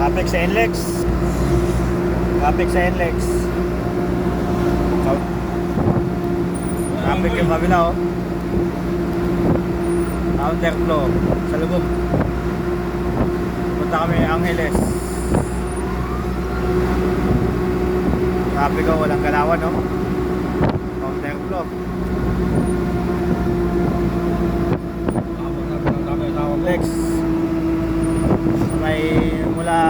Traffic sa NLEX. Traffic sa NLEX. Traffic yung kabila oh. Counterflow sa lubog. Punta kami Angeles. Traffic oh, walang galawan oh. Counterflow. Lex. May mula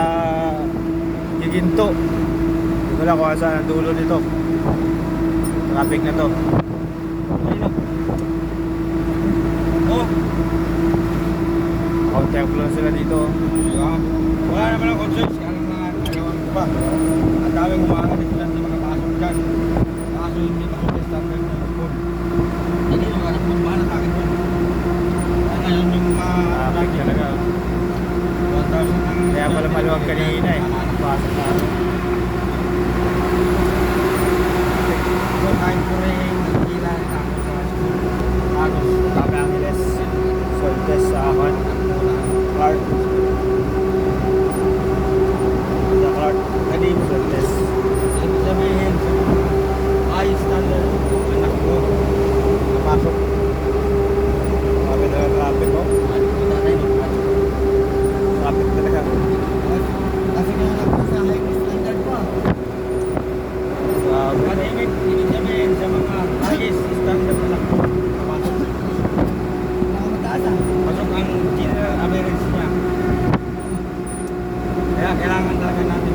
Giginto. Hindi ko lang kung saan ang dulo nito. Traffic na to. Oh, Counterflow sila dito. wala naman ang conscience. Ang mga nagawan ko ba? Ang daming umaangalit dyan sa mga pasok dyan. Kaso hindi pasok sa standard na phone. Hindi yung mga phone, bahala sa akin phone. Ngayon yung Traffic talaga. 1,000 ang... Kaya pala maluwag kanina eh. Pasok na. So, kahit ko rin nakikila na ako sa school. Agos. Kami Angeles. Soltes sa Ahon. Clark. Sa Clark. Kadim Soltes. Ibig sabihin, sa mga high standard, anak ko, napasok. Kami talaga traffic oh. Traffic talaga. Kasi nga sa high standard pa. Grabe. Ibig sabihin sa mga highest standard anak ko, napasok. Pasok ang general average niya. Kaya kailangan talaga natin